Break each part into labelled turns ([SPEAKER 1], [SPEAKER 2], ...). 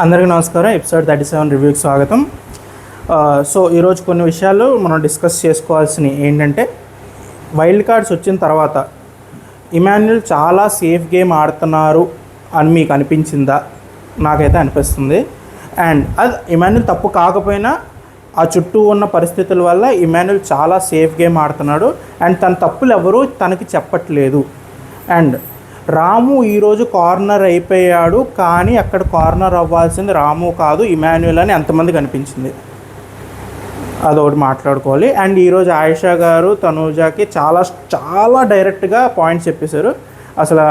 [SPEAKER 1] అందరికీ నమస్కారం. ఎపిసోడ్ 37 రివ్యూకి స్వాగతం. సో ఈరోజు కొన్ని విషయాలు మనం డిస్కస్ చేసుకోవాల్సినవి ఏంటంటే, వైల్డ్ కార్డ్స్ వచ్చిన తర్వాత ఇమాన్యుల్ చాలా సేఫ్ గేమ్ ఆడుతున్నారు అని మీకు అనిపించిందా? నాకైతే అనిపిస్తుంది. అండ్ అది ఇమాన్యుల్ తప్పు కాకపోయినా ఆ చుట్టూ ఉన్న పరిస్థితుల వల్ల ఇమాన్యుల్ చాలా సేఫ్ గేమ్ ఆడుతున్నాడు. అండ్ తన తప్పులు ఎవరూ తనకి చెప్పట్లేదు. అండ్ రాము ఈరోజు కార్నర్ అయిపోయాడు, కానీ అక్కడ కార్నర్ అవ్వాల్సింది రాము కాదు ఇమాన్యుల్ అని ఎంతమందికి అనిపించింది, అదొకటి మాట్లాడుకోవాలి. అండ్ ఈరోజు ఆయిషా గారు తనూజాకి చాలా చాలా డైరెక్ట్గా పాయింట్స్ చెప్పేశారు. అసలు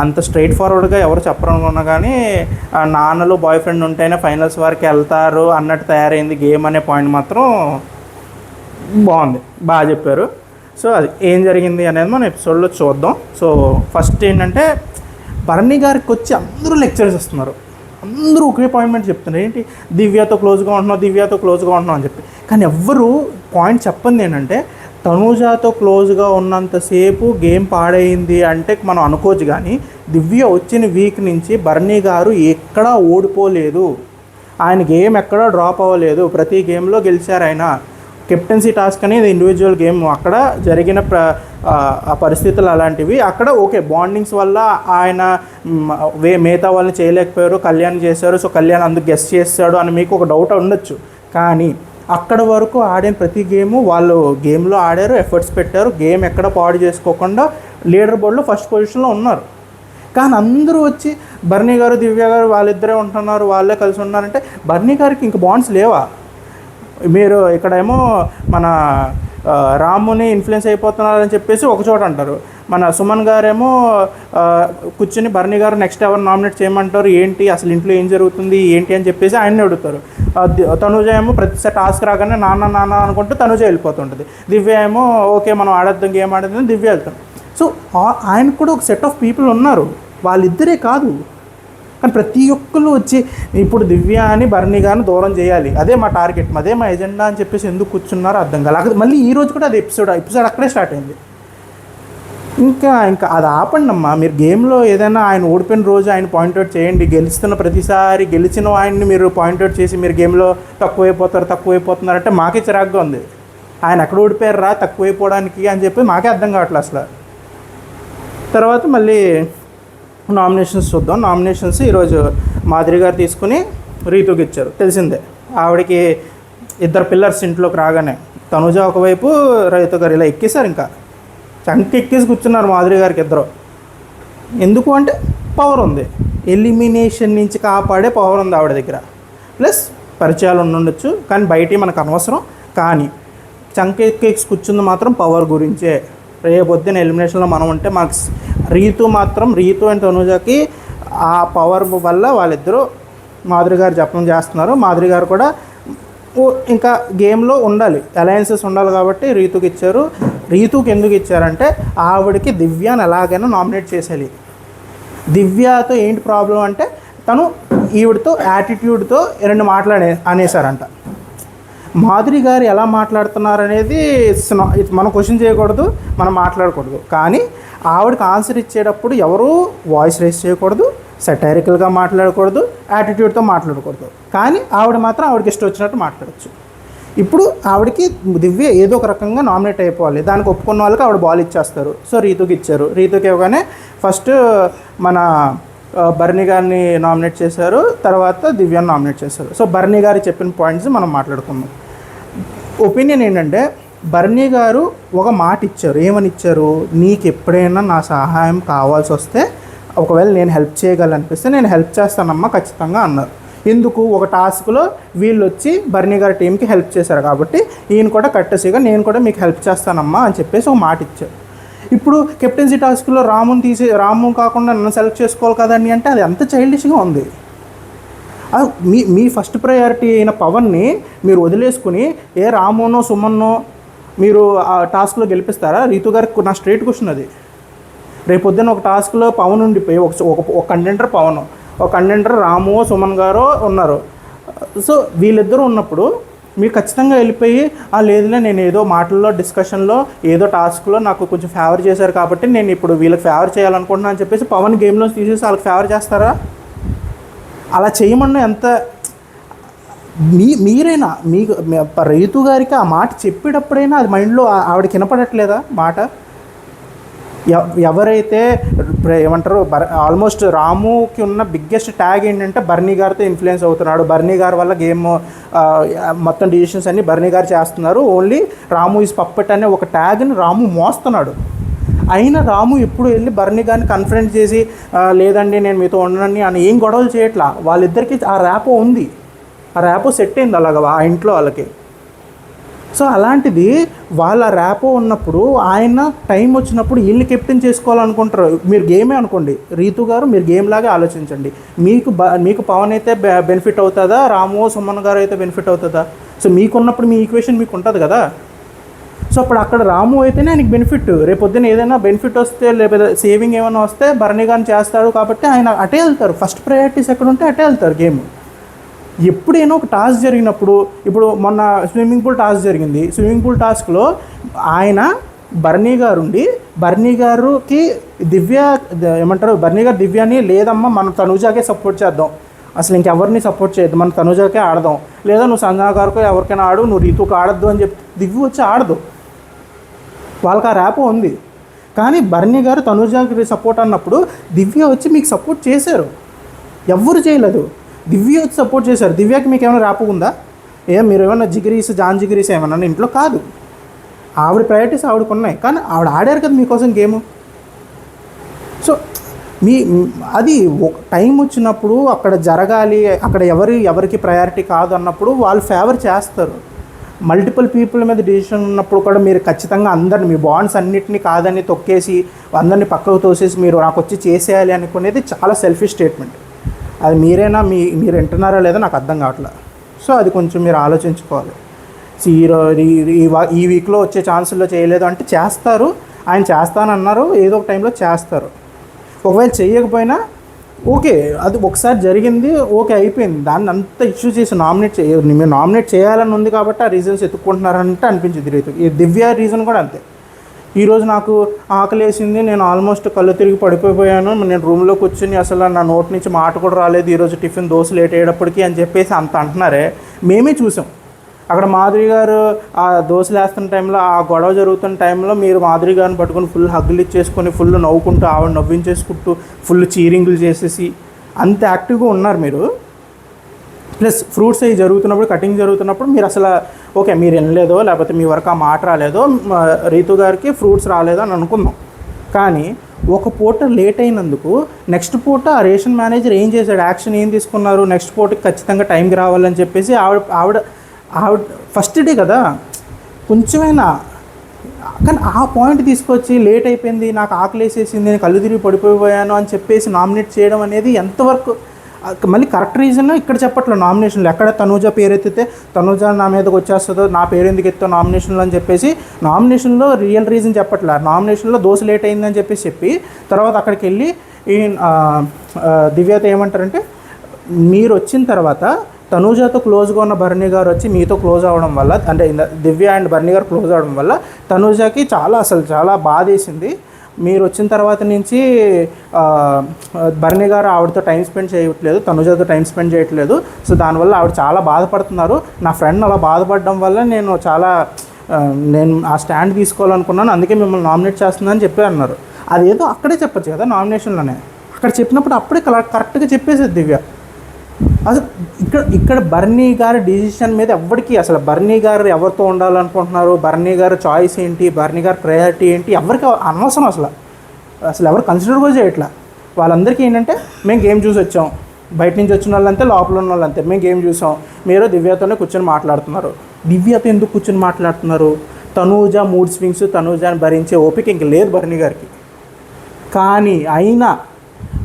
[SPEAKER 1] అంత స్ట్రైట్ ఫార్వర్డ్గా ఎవరు చెప్పరనుకున్నా కానీ నాన్నలు బాయ్ ఫ్రెండ్ ఉంటేనే ఫైనల్స్ వరకు వెళ్తారు అన్నట్టు తయారైంది గేమ్ అనే పాయింట్ మాత్రం బాగుంది, బాగా చెప్పారు. సో అది ఏం జరిగింది అనేది మనం ఎపిసోడ్లో చూద్దాం. సో ఫస్ట్ ఏంటంటే, బర్నీ గారికి వచ్చి అందరూ లెక్చర్స్ ఇస్తున్నారు, అందరూ ఒకే పాయింట్ చెప్తున్నారు. ఏంటి దివ్యతో క్లోజ్గా ఉంటున్నాం అని చెప్పి. కానీ ఎవ్వరూ పాయింట్ చెప్పింది ఏంటంటే, తనూజాతో క్లోజ్గా ఉన్నంతసేపు గేమ్ పాడైంది అంటే మనం అనుకోవచ్చు. కానీ దివ్య వచ్చిన వీక్ నుంచి బర్నీ గారు ఎక్కడా ఓడిపోలేదు, ఆయన గేమ్ ఎక్కడా డ్రాప్ అవ్వలేదు, ప్రతి గేమ్లో గెలిచారు. ఆయన కెప్టెన్సీ టాస్క్ అనేది ఇండివిజువల్ గేమ్, అక్కడ జరిగిన ఆ పరిస్థితులు అలాంటివి. అక్కడ ఓకే బాండింగ్స్ వల్ల ఆయన మిగతా వాళ్ళని చేయలేకపోయారు, కళ్యాణ్ చేశారు. సో కళ్యాణ్ అందుకు గెస్ట్ చేస్తాడు అని మీకు ఒక డౌట్ ఉండొచ్చు. కానీ అక్కడ వరకు ఆడిన ప్రతి గేము వాళ్ళు గేమ్లో ఆడారు, ఎఫర్ట్స్ పెట్టారు, గేమ్ ఎక్కడ పాడు చేసుకోకుండా లీడర్ బోర్డులో ఫస్ట్ పొజిషన్లో ఉన్నారు. కానీ అందరూ వచ్చి బర్నీ గారు దివ్య గారు వాళ్ళిద్దరే ఉంటున్నారు, వాళ్ళే కలిసి ఉన్నారంటే బర్నీ గారికి ఇంక బాండ్స్ లేవా? మీరు ఇక్కడేమో మన రాముని ఇన్ఫ్లుయెన్స్ అయిపోతున్నారని చెప్పేసి ఒకచోట అంటారు, మన సుమన్ గారేమో కూర్చుని బర్నీ గారు నెక్స్ట్ ఎవరు నామినేట్ చేయమంటారు, ఏంటి అసలు ఇంట్లో ఏం జరుగుతుంది ఏంటి అని చెప్పేసి ఆయన్ని అడుగుతారు. తనూజ ఏమో ప్రతిసారి టాస్క్ రాగానే నాన్న అనుకుంటూ తనూజ వెళ్ళిపోతుంటుంది. దివ్య ఏమో ఓకే మనం ఆడేద్దాం గేమ్ ఆడేద్దాం దివ్య వెళ్తాం. సో ఆయనకు కూడా ఒక సెట్ ఆఫ్ పీపుల్ ఉన్నారు, వాళ్ళిద్దరే కాదు. కానీ ప్రతి ఒక్కరు వచ్చి ఇప్పుడు దివ్య అని బర్నీ గారిని దూరం చేయాలి, అదే మా టార్గెట్, అదే మా ఎజెండా అని చెప్పేసి ఎందుకు కూర్చున్నారో అర్థం కాదు. మళ్ళీ ఈరోజు కూడా అది ఎపిసోడ్ అక్కడే స్టార్ట్ అయింది. ఇంకా అది ఆపండి అమ్మా. మీరు గేమ్లో ఏదైనా ఆయన ఓడిపోయిన రోజు ఆయన పాయింట్అవుట్ చేయండి, గెలుస్తున్న ప్రతిసారి గెలిచిన ఆయన్ని మీరు పాయింట్అవుట్ చేసి మీరు గేమ్లో తక్కువైపోతున్నారంటే మాకే చిరాగ్గా ఉంది. ఆయన ఎక్కడ ఓడిపోయారు తక్కువైపోవడానికి అని చెప్పి మాకే అర్థం కావట్లేదు అసలు. తర్వాత మళ్ళీ నామినేషన్స్ చూద్దాం. నామినేషన్స్ ఈరోజు మాధురి గారు తీసుకుని రీతుకి ఇచ్చారు, తెలిసిందే. ఆవిడకి ఇద్దరు పిల్లర్స్ ఇంట్లోకి రాగానే తనుజ ఒకవైపు రీతు గారు ఇలా ఎక్కేశారు, ఇంకా చంక ఎక్కేసి కూర్చున్నారు మాధురి గారికి ఇద్దరు. ఎందుకు అంటే పవర్ ఉంది, ఎలిమినేషన్ నుంచి కాపాడే పవర్ ఉంది ఆవిడ దగ్గర, ప్లస్ పరిచయాలు ఉండొచ్చు కానీ బయట మనకు అనవసరం. కానీ చంక ఎక్కేసి కూర్చుంది మాత్రం పవర్ గురించే. రేపొద్దున ఎలిమినేషన్లో మనం ఉంటే మాకు రీతు అండ్ తనూజకి ఆ పవర్ వల్ల వాళ్ళిద్దరూ మాధురి గారు జపం చేస్తున్నారు. మాధురి గారు కూడా ఇంకా గేమ్లో ఉండాలి, అలయన్సెస్ ఉండాలి కాబట్టి రీతుకి ఇచ్చారు. రీతుకి ఎందుకు ఇచ్చారంటే ఆవిడకి దివ్యాని ఎలాగైనా నామినేట్ చేసేయాలి. దివ్యతో ఏంటి ప్రాబ్లం అంటే తను ఈవిడతో యాటిట్యూడ్తో రెండు అనేసారంట. మాధురి గారు ఎలా మాట్లాడుతున్నారు అనేది మనం క్వశ్చన్ చేయకూడదు, మనం మాట్లాడకూడదు. కానీ ఆవిడకి ఆన్సర్ ఇచ్చేటప్పుడు ఎవరూ వాయిస్ రేస్ చేయకూడదు, సెటైరికల్గా మాట్లాడకూడదు, యాటిట్యూడ్తో మాట్లాడకూడదు. కానీ ఆవిడ మాత్రం ఆవిడకి ఇష్టం వచ్చినట్టు మాట్లాడచ్చు. ఇప్పుడు ఆవిడకి దివ్య ఏదో ఒక రకంగా నామినేట్ అయిపోవాలి, దానికి ఒప్పుకున్న వాళ్ళకి ఆవిడ బాల్ ఇచ్చేస్తారు. సో రీతుకి ఇచ్చారు. రీతుకి ఇవ్వగానే ఫస్ట్ మన బర్నీ గారిని నామినేట్ చేశారు, తర్వాత దివ్యాన్ని నామినేట్ చేశారు. సో బర్నీ గారు చెప్పిన పాయింట్స్ మనం మాట్లాడుకుందాం. ఒపీనియన్ ఏంటంటే, బర్నీ గారు ఒక మాట ఇచ్చారు. ఏమని ఇచ్చారు? నీకు ఎప్పుడైనా నా సహాయం కావాల్సి వస్తే, ఒకవేళ నేను హెల్ప్ చేయగలనిపిస్తే నేను హెల్ప్ చేస్తానమ్మా ఖచ్చితంగా అన్నారు. ఎందుకు? ఒక టాస్క్లో వీళ్ళు వచ్చి బర్నీ గారి టీంకి హెల్ప్ చేశారు కాబట్టి ఈయన కూడా కట్టేసిగా నేను కూడా మీకు హెల్ప్ చేస్తానమ్మా అని చెప్పేసి ఒక మాట ఇచ్చారు. ఇప్పుడు కెప్టెన్సీ టాస్క్లో రాము కాకుండా నన్ను సెలెక్ట్ చేసుకోవాలి కదండి అంటే అది ఎంత చైల్డిష్గా ఉంది. మీ ఫస్ట్ ప్రయారిటీ అయిన పవన్ని మీరు వదిలేసుకుని రామునో సుమన్నో మీరు ఆ టాస్క్లో గెలిపిస్తారా? రీతు గారికి నా స్ట్రైట్ క్వశ్చన్ అది. రేపొద్దున ఒక టాస్క్లో పవన్ ఉండిపోయి ఒక కంటెండర్ పవన్, ఒక కంటెండర్ రాము సుమన్ గారు ఉన్నారు. సో వీళ్ళిద్దరూ ఉన్నప్పుడు మీరు ఖచ్చితంగా వెళ్ళిపోయి లేదులే నేను ఏదో మాటల్లో డిస్కషన్లో ఏదో టాస్క్లో నాకు కొంచెం ఫేవర్ చేశారు కాబట్టి నేను ఇప్పుడు వీళ్ళకి ఫేవర్ చేయాలనుకుంటున్నాను అని చెప్పేసి పవన్ గేమ్లో తీసేసి వాళ్ళకి ఫేవర్ చేస్తారా? అలా చేయమన్నా ఎంత మీరైనా మీకు రైతు గారికి ఆ మాట చెప్పేటప్పుడైనా అది మైండ్లో ఆవిడకి వినపడట్లేదా మాట? ఎవరైతే ఏమంటారు ఆల్మోస్ట్ రాముకి ఉన్న బిగ్గెస్ట్ ట్యాగ్ ఏంటంటే బర్నీ గారితో ఇన్ఫ్లుయెన్స్ అవుతున్నాడు, బర్నీ గారి వల్ల గేమ్ మొత్తం డిసిషన్స్ అన్నీ బర్నీ గారు చేస్తున్నారు, ఓన్లీ రాము ఈజ్ పప్పెట్ అనే ఒక ట్యాగ్ని రాము మోస్తున్నాడు. అయినా రాము ఎప్పుడు వెళ్ళి బర్నీ గారిని కన్ఫరెన్స్ చేసి లేదండి నేను మీతో ఉండనని అని ఏం గొడవలు చేయట్లా. వాళ్ళిద్దరికీ ఆ ర్యాపో ఉంది, ఆ ర్యాపో సెట్ అయింది అలాగా ఆ ఇంట్లో వాళ్ళకి. సో అలాంటిది వాళ్ళ ర్యాపో ఉన్నప్పుడు ఆయన టైం వచ్చినప్పుడు వీళ్ళని కెప్టెన్ చేసుకోవాలనుకుంటారు. మీరు గేమే అనుకోండి, రీతు గారు మీరు గేమ్ లాగే ఆలోచించండి. మీకు పవన్ అయితే బెనిఫిట్ అవుతుందా, రాము సుమన్ గారు అయితే బెనిఫిట్ అవుతుందా? సో మీకున్నప్పుడు మీ ఈక్వేషన్ మీకు ఉంటుంది కదా. సో అప్పుడు అక్కడ రాము అయితేనే ఆయనకి బెనిఫిట్, రేపొద్దున ఏదైనా బెనిఫిట్ వస్తే లేకపోతే సేవింగ్ ఏమైనా వస్తే బర్నీ గారిని చేస్తాడు కాబట్టి ఆయన అటే వెళ్తారు. ఫస్ట్ ప్రయారిటీస్ ఎక్కడ ఉంటే అటే వెళ్తారు గేమ్. ఎప్పుడైనా ఒక టాస్క్ జరిగినప్పుడు, ఇప్పుడు మొన్న స్విమ్మింగ్ పూల్ టాస్క్ జరిగింది, స్విమ్మింగ్ పూల్ టాస్క్లో ఆయన బర్నీ గారు ఉండి బర్నీ గారికి ఏమంటారు బర్నీ గారు దివ్యాని లేదమ్మా మనం తనుజాకే సపోర్ట్ చేద్దాం, అసలు ఇంకెవరిని సపోర్ట్ చేయొద్దు, మన తనుజాకే ఆడదాం, లేదా నువ్వు సంజనా గారికో ఎవరికైనా ఆడు, నువ్వు రీతుకు ఆడద్దు అని చెప్పి దివ్య వచ్చి ఆడదు. వాళ్ళకి ఆ ర్యాపో ఉంది. కానీ బర్నీ గారు తనుజాకి సపోర్ట్ అన్నప్పుడు దివ్య వచ్చి మీకు సపోర్ట్ చేశారు, ఎవ్వరు చేయలేదు, దివ్య వచ్చి సపోర్ట్ చేశారు. దివ్యకి మీకు ఏమైనా ర్యాపో ఉందా? మీరు ఏమన్నా జాన్ జిగిరీస్ ఏమన్నా ఇంట్లో కాదు, ఆవిడ ప్రయారిటీస్ ఆవిడకు ఉన్నాయి, కానీ ఆవిడ ఆడారు కదా మీకోసం గేము. సో అది టైం వచ్చినప్పుడు అక్కడ జరగాలి, అక్కడ ఎవరికి ప్రయారిటీ కాదు అన్నప్పుడు వాళ్ళు ఫేవర్ చేస్తారు. మల్టిపుల్ పీపుల్ మీద డిసిషన్ ఉన్నప్పుడు కూడా మీరు ఖచ్చితంగా అందరిని మీ బాండ్స్ అన్నిటినీ కాదని తొక్కేసి అందరినీ పక్కకు తోసేసి మీరు నాకు వచ్చి చేసేయాలి అనుకునేది చాలా సెల్ఫిష్ స్టేట్మెంట్. అది మీరైనా మీరు వింటున్నారా లేదో నాకు అర్థం కావట్లేదు. సో అది కొంచెం మీరు ఆలోచించుకోవాలి. ఈ వీక్లో వచ్చే ఛాన్సుల్లో చేయలేదు అంటే చేస్తారు, ఆయన చేస్తానన్నారు, ఏదో ఒక టైంలో చేస్తారు. ఒకవేళ చేయకపోయినా ఓకే, అది ఒకసారి జరిగింది, ఓకే అయిపోయింది, దాన్ని అంత ఇష్యూ చేసి మీరు నామినేట్ చేయాలని ఉంది కాబట్టి ఆ రీజన్స్ ఎత్తుక్కుంటున్నారంటే అనిపించింది రీతు. ఈ దివ్య రీజన్ కూడా అంతే. ఈరోజు నాకు ఆకలేసింది, నేను ఆల్మోస్ట్ కళ్ళు తిరిగి పడిపోయాను, నేను రూమ్లో కూర్చుని అసలు నా నోటి నుంచి మాట కూడా రాలేదు, ఈరోజు టిఫిన్ దోశ లేట్ అయ్యేటప్పటికి అని చెప్పేసి అంత అంటున్నారే. మేమే చూసాం అక్కడ మాధురి గారు ఆ దోశలు వేస్తున్న టైంలో, ఆ గొడవ జరుగుతున్న టైంలో మీరు మాధురి గారిని పట్టుకొని ఫుల్ హగ్గులు ఇచ్చేసుకొని ఫుల్ నవ్వుకుంటూ ఆవిడ నవ్వించేసుకుంటూ ఫుల్ చీరింగులు చేసేసి అంత యాక్టివ్గా ఉన్నారు మీరు. ప్లస్ ఫ్రూట్స్ అవి జరుగుతున్నప్పుడు, కటింగ్ జరుగుతున్నప్పుడు మీరు అసలు ఓకే మీరు వినలేదో లేకపోతే మీ వరకు ఆ మాట రాలేదో, రీతు గారికి ఫ్రూట్స్ రాలేదో అని అనుకుందాం. కానీ ఒక పూట లేట్ అయినందుకు నెక్స్ట్ పూట ఆ రేషన్ మేనేజర్ ఏం చేశాడు, యాక్షన్ ఏం తీసుకున్నారు, నెక్స్ట్ పూటకి ఖచ్చితంగా టైంకి రావాలని చెప్పేసి ఆవిడ ఫస్ట్ డే కదా కొంచెమైనా, కానీ ఆ పాయింట్ తీసుకొచ్చి లేట్ అయిపోయింది, నాకు ఆకలేసేసింది, నేను కళ్ళు తిరిగి పడిపోయాను అని చెప్పేసి నామినేట్ చేయడం అనేది ఎంతవరకు మళ్ళీ కరెక్ట్ రీజన్ ఇక్కడ చెప్పట్లేదు. నామినేషన్లో ఎక్కడ తనూజ పేరు ఎత్తితే తనూజ నా మీదకి వచ్చేస్తుందో, నా పేరు ఎందుకు ఎత్తో నామినేషన్లో అని చెప్పేసి నామినేషన్లో రియల్ రీజన్ చెప్పట్లేదు. నామినేషన్లో దోశ లేట్ అయిందని చెప్పి తర్వాత అక్కడికి వెళ్ళి ఈ దివ్యతో ఏమంటారంటే, మీరు వచ్చిన తర్వాత తనూజతో క్లోజ్గా ఉన్న బర్నీ గారు వచ్చి మీతో క్లోజ్ అవ్వడం వల్ల, అంటే దివ్య అండ్ బర్నీ గారు క్లోజ్ అవ్వడం వల్ల తనూజకి చాలా బాధేసింది. మీరు వచ్చిన తర్వాత నుంచి బర్నీ గారు ఆవిడతో టైం స్పెండ్ చేయట్లేదు, తనుజతో టైం స్పెండ్ చేయట్లేదు. సో దానివల్ల ఆవిడ చాలా బాధపడుతున్నారు. నా ఫ్రెండ్ అలా బాధపడడం వల్ల నేను ఆ స్టాండ్ తీసుకోవాలనుకున్నాను, అందుకే మిమ్మల్ని నామినేట్ చేస్తున్నానని చెప్పి అన్నారు. అదేదో అక్కడే చెప్పచ్చు కదా నామినేషన్లోనే. అక్కడ చెప్పినప్పుడు అప్పుడే కరెక్ట్గా చెప్పేసేది దివ్య. అసలు ఇక్కడ బర్నీ గారి డిసిషన్ మీద ఎవరికి అసలు బర్నీ గారు ఎవరితో ఉండాలనుకుంటున్నారు, బర్నీ గారు చాయిస్ ఏంటి, బర్నీ గారి ప్రయారిటీ ఏంటి ఎవరికి అనవసరం. అసలు ఎవరు కన్సిడర్ కూడా చేయట్లా. వాళ్ళందరికీ ఏంటంటే మేము గేమ్ చూసి వచ్చాం, బయట నుంచి వచ్చిన వాళ్ళంతే, లోపల ఉన్న వాళ్ళంతే, మేము గేమ్ చూసాం, మీరు దివ్యతోనే కూర్చొని మాట్లాడుతున్నారు. దివ్యతో ఎందుకు కూర్చొని మాట్లాడుతున్నారు? తనూజ మూడ్ స్వింగ్స్, తనూజని భరించే ఓపిక ఇంక లేదు బర్నీ గారికి. కానీ అయినా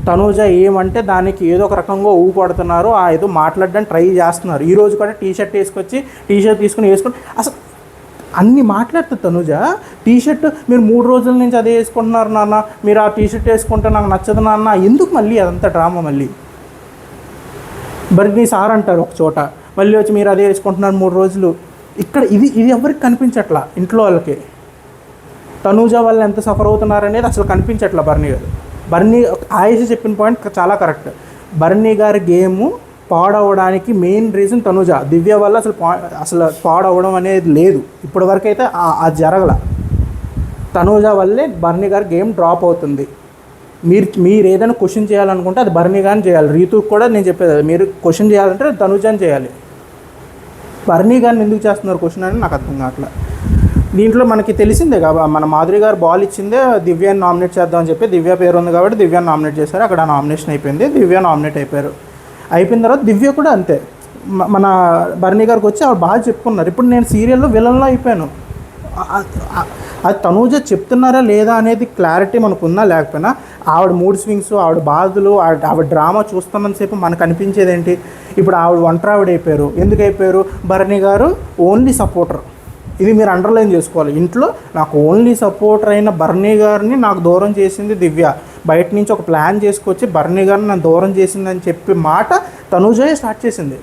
[SPEAKER 1] తనూజ ఏమంటే దానికి ఏదో ఒక రకంగా ఊపు పడుతున్నారు, ఏదో మాట్లాడడానికి ట్రై చేస్తున్నారు. ఈరోజు కూడా టీషర్ట్ తీసుకుని వేసుకొని అసలు అన్నీ మాట్లాడుతుంది తనూజ. టీషర్ట్ మీరు 3 రోజుల నుంచి అదే వేసుకుంటున్నారు నాన్న, మీరు ఆ టీషర్ట్ వేసుకుంటే నాకు నచ్చదు నాన్న, ఎందుకు మళ్ళీ అదంతా డ్రామా? మళ్ళీ బర్నీ సార్ అంటారు ఒక చోట, మళ్ళీ వచ్చి మీరు అదే వేసుకుంటున్నారు 3 రోజులు. ఇక్కడ ఇది ఎవరికి కనిపించట్లా, ఇంట్లో వాళ్ళకి తనూజ వాళ్ళు ఎంత సఫర్ అవుతున్నారనేది అసలు కనిపించట్లా బర్నీ గారు. బర్నీ ఆయేష చెప్పిన పాయింట్ చాలా కరెక్ట్.
[SPEAKER 2] బర్నీ గారి గేము పాడవడానికి మెయిన్ రీజన్ తనుజ. దివ్య వల్ల అసలు పాడవడం అనేది లేదు ఇప్పటివరకు అయితే, అది జరగల. తనుజ వల్లే బర్నీ గారి గేమ్ డ్రాప్ అవుతుంది. మీరు ఏదైనా క్వశ్చన్ చేయాలనుకుంటే అది బర్నీ గారిని చేయాలి. రీతుకు కూడా నేను చెప్పేది, మీరు క్వశ్చన్ చేయాలంటే తనుజని చేయాలి. బర్నీ గారిని ఎందుకు చేస్తున్నారు క్వశ్చన్ అని నాకు అర్థం కావట్లేదు. దీంట్లో మనకి తెలిసిందే కదా, మన మాధురి గారు బాల్ ఇచ్చిందే దివ్యాని నామినేట్ చేద్దామని చెప్పి, దివ్య పేరు ఉంది కాబట్టి దివ్యాని నామినేట్ చేశారు. అక్కడ నామినేషన్ అయిపోయింది, దివ్య నామినేట్ అయిపోయారు. అయిపోయిన తర్వాత దివ్య కూడా అంతే, మన బర్నీ గారికి వచ్చి ఆవిడ బాగా చెప్పుకున్నారు. ఇప్పుడు నేను సీరియల్లో విలన్లో అయిపోయాను. అది తనూజ చెప్తున్నారా లేదా అనేది క్లారిటీ మనకున్నా లేకపోయినా, ఆవిడ మూడ్ స్వింగ్స్, ఆవిడ బాధలు, ఆవిడ డ్రామా చూస్తున్నంతసేపు మనకు అనిపించేది ఏంటి, ఇప్పుడు ఆవిడ ఒంటరావిడ అయిపోయారు. ఎందుకు అయిపోయారు? బర్నీ గారు ఓన్లీ సపోర్టర్. ఇది మీరు అండర్లైన్ చేసుకోవాలి. ఇంట్లో నాకు ఓన్లీ సపోర్టర్ అయిన బర్నీ గారిని నాకు దూరం చేసింది దివ్య. బయట నుంచి ఒక ప్లాన్ చేసుకొచ్చి బర్నీ గారిని నన్ను దూరం చేసిందని చెప్పి మాట తనూజయే స్టార్ట్ చేసింది.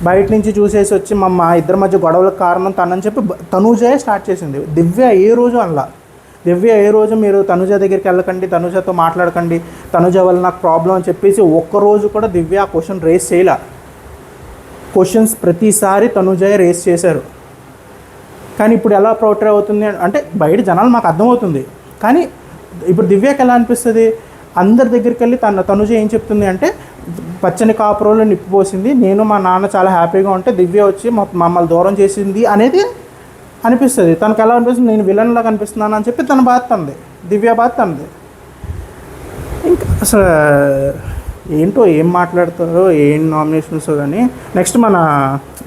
[SPEAKER 2] బయట నుంచి చూసేసి వచ్చి మా ఇద్దరి మధ్య గొడవలకు కారణం తనని చెప్పి తనూజయే స్టార్ట్ చేసింది. దివ్య ఏ రోజు అనలా. దివ్య ఏ రోజు మీరు తనుజ దగ్గరికి వెళ్ళకండి, తనుజతో మాట్లాడకండి, తనుజ వల్ల నాకు ప్రాబ్లం అని చెప్పేసి ఒక్కరోజు కూడా దివ్య ఆ క్వశ్చన్ రేస్ చేయలే. క్వశ్చన్స్ ప్రతిసారి తనుజే రేస్ చేశారు. కానీ ఇప్పుడు ఎలా పోర్ట్రే అవుతుంది అంటే బయట జనాలు మాకు అర్థమవుతుంది. కానీ ఇప్పుడు దివ్యకి ఎలా అనిపిస్తుంది, అందరి దగ్గరికి వెళ్ళి తనుజ ఏం చెప్తుంది అంటే, పచ్చని కాపురంలో నిప్పిపోసింది, నేను మా నాన్న చాలా హ్యాపీగా ఉంటే దివ్య వచ్చి మమ్మల్ని దూరం చేసింది అనేది అనిపిస్తుంది. తనకు ఎలా అనిపిస్తుంది, నేను విలన్లా కనిపిస్తున్నాను అని చెప్పి తన బాధ తంది, దివ్య బాధ తంది. ఇంకా అసలు ఏంటో ఏం మాట్లాడతారో, ఏం నామినేషన్స్. కానీ నెక్స్ట్ మన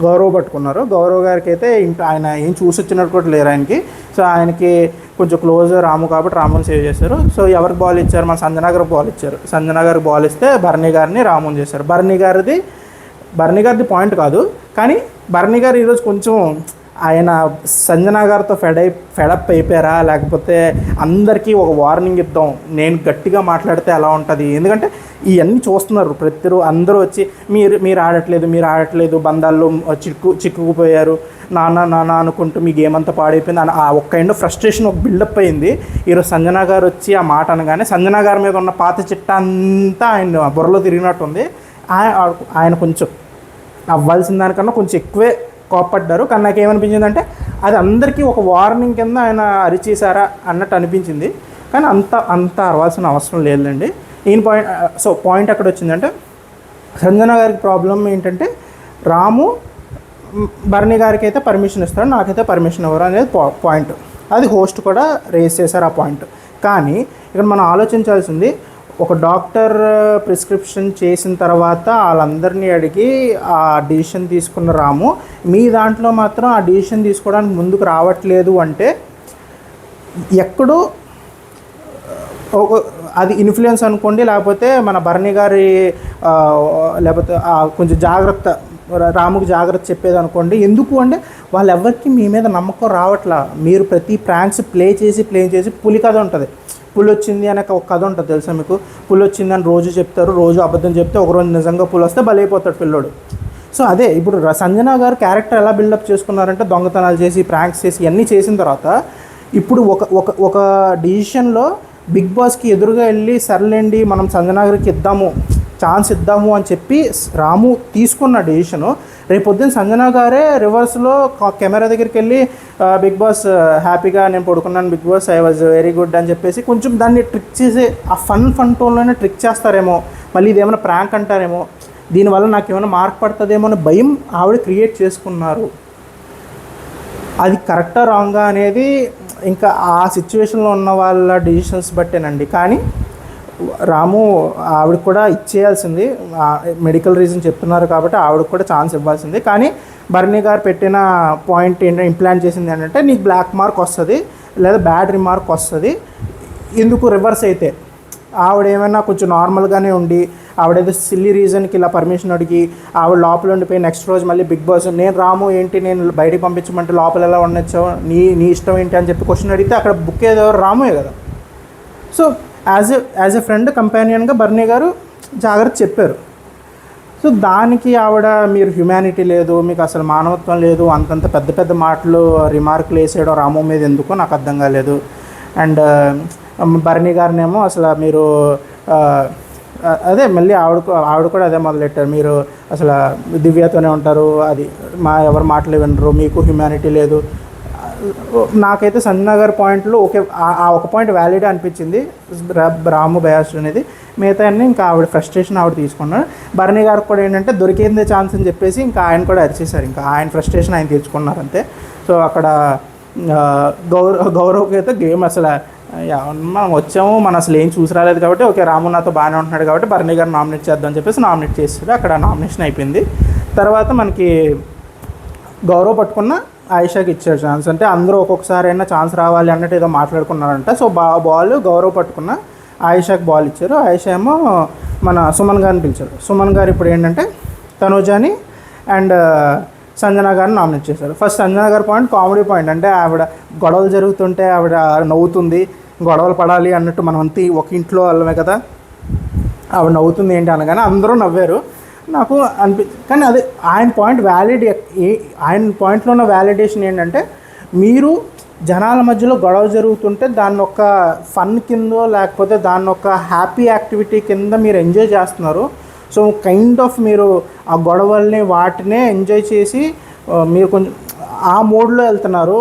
[SPEAKER 2] గౌరవ్ పట్టుకున్నారు. గౌరవ్ గారికి అయితే ఇంకా ఆయన ఏం చూసి వచ్చినట్టు కూడా లేరు ఆయనకి. సో ఆయనకి కొంచెం క్లోజ్ రాము కాబట్టి రాముని సేవ్ చేశారు. సో ఎవరికి బాల్ ఇచ్చారు, మన సంజన గారికి బాల్ ఇచ్చారు. సంజన గారికి బాల్ ఇస్తే బర్నీ గారిని రాముని చేశారు. బర్నీ గారిది పాయింట్ కాదు, కానీ బర్నీ గారు ఈరోజు కొంచెం ఆయన సంజన గారితో ఫెడప్ అయిపోయారా, లేకపోతే అందరికీ ఒక వార్నింగ్ ఇద్దాం, నేను గట్టిగా మాట్లాడితే ఎలా ఉంటుంది, ఎందుకంటే ఇవన్నీ చూస్తున్నారు అందరూ వచ్చి మీరు ఆడట్లేదు, బంధాల్లో చిక్కుకుపోయారు, నాన్న అనుకుంటూ మీ గేమ్ అంతా పాడైపోయింది అని ఆ ఒక కైండ్ ఆఫ్ ఫ్రస్ట్రేషన్ ఒక బిల్డప్ అయింది. ఈరోజు సంజన గారు వచ్చి ఆ మాట అనగానే సంజన గారి మీద ఉన్న పాత చిట్ట అంతా ఆయన బుర్రలో తిరిగినట్టుంది. ఆయన కొంచెం అవ్వాల్సిన దానికన్నా కొంచెం ఎక్కువే కోప్పడ్డారు. కానీ నాకు ఏమనిపించిందంటే అది అందరికీ ఒక వార్నింగ్ కింద ఆయన అరిచేశారా అన్నట్టు అనిపించింది. కానీ అంత అరవాల్సిన అవసరం లేదండి. పాయింట్ ఎక్కడ వచ్చిందంటే, సంజన గారికి ప్రాబ్లం ఏంటంటే, రాము బర్నీ గారికి అయితే పర్మిషన్ ఇస్తాడు, నాకైతే పర్మిషన్ ఇవ్వరు అనేది పాయింట్. అది హోస్ట్ కూడా రేస్ చేశారు ఆ పాయింట్. కానీ ఇక్కడ మనం ఆలోచించాల్సింది, ఒక డాక్టర్ ప్రిస్క్రిప్షన్ చేసిన తర్వాత వాళ్ళందరినీ అడిగి ఆ డిసిషన్ తీసుకున్న రాము, మీ దాంట్లో మాత్రం ఆ డిసిషన్ తీసుకోవడానికి ముందుకు రావట్లేదు అంటే ఎక్కడో అది ఇన్ఫ్లుయెన్స్ అనుకోండి, లేకపోతే మన బర్నీ గారి లేకపోతే కొంచెం జాగ్రత్త, రాముకి జాగ్రత్త చెప్పేది అనుకోండి. ఎందుకు అంటే వాళ్ళెవ్వరికి మీ మీద నమ్మకం రావట్లా. మీరు ప్రతి ప్రాంక్స్ ప్లే చేసి పులి కథ ఉంటుంది, పులి వచ్చింది అనే ఒక కథ ఉంటుంది తెలుసా మీకు. పులి వచ్చింది అని రోజు చెప్తారు, రోజు అబద్ధం చెప్తే ఒకరోజు నిజంగా పులి వస్తే బలైపోతాడు పిల్లోడు. సో అదే ఇప్పుడు సంజన గారు క్యారెక్టర్ ఎలా బిల్డప్ చేసుకున్నారంటే, దొంగతనాలు చేసి ప్రాంక్స్ చేసి ఇవన్నీ చేసిన తర్వాత ఇప్పుడు ఒక డిసిషన్లో బిగ్ బాస్కి ఎదురుగా వెళ్ళి సర్లేండి మనం సంజన గారికి ఛాన్స్ ఇద్దాము అని చెప్పి రాము తీసుకున్న డెసిషను, రేపొద్దున సంజన గారే రివర్స్లో కెమెరా దగ్గరికి వెళ్ళి బిగ్ బాస్ హ్యాపీగా నేను పడుకున్నాను Bigg Boss, I was very good అని చెప్పేసి కొంచెం దాన్ని ట్రిక్ చేసి ఆ ఫన్ టోన్లోనే ట్రిక్ చేస్తారేమో, మళ్ళీ ఇదేమైనా ప్రాంక్ అంటారేమో, దీనివల్ల నాకు ఏమైనా మార్క్ పడుతుందేమో అని భయం ఆవిడ క్రియేట్ చేసుకున్నారు. అది కరెక్టా రాంగా అనేది ఇంకా ఆ సిచ్యువేషన్లో ఉన్న వాళ్ళ డెసిషన్స్ బట్టేనండి. కానీ రాము ఆవిడకి కూడా ఇచ్చేయాల్సింది, మెడికల్ రీజన్ చెప్తున్నారు కాబట్టి ఆవిడకి కూడా ఛాన్స్ ఇవ్వాల్సింది. కానీ బర్నీ గారు పెట్టిన పాయింట్ ఏంటంటే, ఇంప్లాంట్ చేసింది ఏంటంటే, నీకు బ్లాక్ మార్క్ వస్తుంది లేదా బ్యాడ్ రిమార్క్ వస్తుంది. ఎందుకు రివర్స్ అయితే ఆవిడ ఏమైనా కొంచెం నార్మల్గానే ఉండి, ఆవిడేదో సిల్లీ రీజన్కి ఇలా పర్మిషన్ అడిగి ఆవిడ లోపల ఉండిపోయి నెక్స్ట్ రోజు మళ్ళీ బిగ్ బాస్ నేను రాము ఏంటి నేను బయటికి పంపించమంటే లోపల ఎలా ఉండొచ్చావు, నీ ఇష్టం ఏంటి అని చెప్పి క్వశ్చన్ అడిగితే అక్కడ బుక్ ఏదో రాముయే కదా. సో యాజ్ ఎ ఫ్రెండ్ కంపానియన్గా బర్నీ గారు జాగ్రత్త చెప్పారు. సో దానికి ఆవిడ మీరు హ్యుమానిటీ లేదు, మీకు అసలు మానవత్వం లేదు, అంతంత పెద్ద మాటలు రిమార్కులు వేసేయడం రాము మీద ఎందుకో నాకు అర్థం కాలేదు. అండ్ బర్నీ గారినేమో అసలు మీరు అదే మళ్ళీ ఆవిడ కూడా అదే మొదలెట్టారు, మీరు అసలు దివ్యతోనే ఉంటారు, అది ఎవరు మాటలు వినరు, మీకు హ్యుమానిటీ లేదు. నాకైతే సంజన గారి పాయింట్లు ఓకే, ఆ ఒక పాయింట్ వ్యాలిడ్ అనిపించింది, రాము బయాస్ అనేది. మిగతా అన్నీ ఇంకా ఆవిడ ఫ్రస్ట్రేషన్ ఆవిడ తీసుకున్నారు. భరణి గారికి కూడా ఏంటంటే దొరికిందే ఛాన్స్ అని చెప్పేసి ఇంకా ఆయన కూడా అరిచేశారు, ఇంకా ఆయన ఫ్రస్ట్రేషన్ ఆయన తీర్చుకున్నారు అంతే. సో అక్కడ గౌరవ్కి అయితే గేమ్ అసలు మనం వచ్చాము, మనం అసలు ఏం చూసి రాలేదు కాబట్టి ఓకే రాము నాతో బాగానే ఉంటున్నాడు కాబట్టి భరణి గారు నామినేట్ చేద్దామని చెప్పేసి నామినేట్ చేస్తారు. అక్కడ నామినేషన్ అయిపోయింది. తర్వాత మనకి గౌరవ్ పట్టుకున్న ఆయిషాకి ఇచ్చారు ఛాన్స్, అంటే అందరూ ఒక్కొక్కసారి అయినా ఛాన్స్ రావాలి అన్నట్టు ఏదో మాట్లాడుకున్నారంట. సో బాల్ గౌరవ్ పట్టుకున్న ఆయిషాకి బాల్ ఇచ్చారు. ఆయిషా ఏమో మన సుమన్ గారిని పిలిచారు. సుమన్ గారు ఇప్పుడు ఏంటంటే తనుజాని అండ్ సంజన గారిని నామినేట్ చేశారు. ఫస్ట్ సంజన గారి పాయింట్ కామెడీ పాయింట్, అంటే ఆవిడ గొడవలు జరుగుతుంటే ఆవిడ నవ్వుతుంది, గొడవలు పడాలి అన్నట్టు మనం అంతా ఒక ఇంట్లో వాళ్ళమే కదా, ఆవిడ నవ్వుతుంది ఏంటి అనగానే అందరూ నవ్వారు. నాకు కానీ అదే ఆయన పాయింట్ వ్యాలిడ్, ఆయన పాయింట్లో ఉన్న వ్యాలిడేషన్ ఏంటంటే మీరు జనాల మధ్యలో గొడవ జరుగుతుంటే దాన్ని ఒక ఫన్ కిందో లేకపోతే దాన్ని ఒక హ్యాపీ యాక్టివిటీ కింద మీరు ఎంజాయ్ చేస్తున్నారు. సో కైండ్ ఆఫ్ మీరు ఆ గొడవల్ని వాటినే ఎంజాయ్ చేసి మీరు కొంచెం ఆ మోడ్లో వెళ్తున్నారు.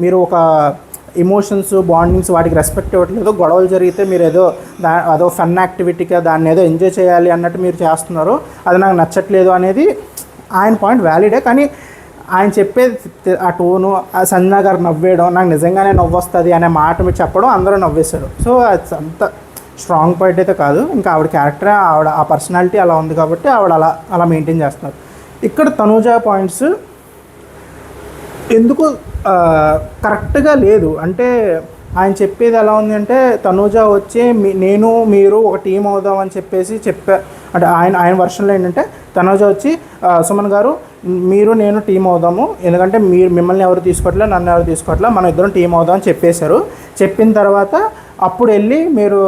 [SPEAKER 2] మీరు ఒక ఎమోషన్స్ బాండింగ్స్ వాటికి రెస్పెక్ట్ ఇవ్వట్లేదు. గొడవలు జరిగితే మీరు ఏదో అదో ఫన్ యాక్టివిటీగా దాన్ని ఏదో ఎంజాయ్ చేయాలి అన్నట్టు మీరు చేస్తున్నారు, అది నాకు నచ్చట్లేదు అనేది ఆయన పాయింట్ వ్యాలిడే. కానీ ఆయన చెప్పేది ఆ టోను, ఆ సంజన గారు నవ్వేయడం, నాకు నిజంగానే నవ్వు వస్తుంది అనే మాట మీరు చెప్పడం అందరూ నవ్వేశారు. సో అది అంత స్ట్రాంగ్ పాయింట్ అయితే కాదు. ఇంకా ఆవిడ క్యారెక్టర్, ఆవిడ ఆ పర్సనాలిటీ అలా ఉంది కాబట్టి ఆవిడ అలా మెయింటైన్ చేస్తున్నారు. ఇక్కడ తనూజ పాయింట్స్ ఎందుకు కరెక్ట్గా లేదు అంటే, ఆయన చెప్పేది ఎలా ఉంది అంటే తనూజ వచ్చి నేను మీరు ఒక టీం అవుదామని చెప్పేసి అంటే ఆయన వర్షన్లో ఏంటంటే తనూజ వచ్చి సుమన్ గారు మీరు నేను టీం అవుదాము, ఎందుకంటే మిమ్మల్ని ఎవరు తీసుకోవట్లే, నన్ను ఎవరు తీసుకోవట్లే, మనం ఇద్దరం టీం అవుదామని చెప్పేశారు. చెప్పిన తర్వాత అప్పుడు వెళ్ళి మీరు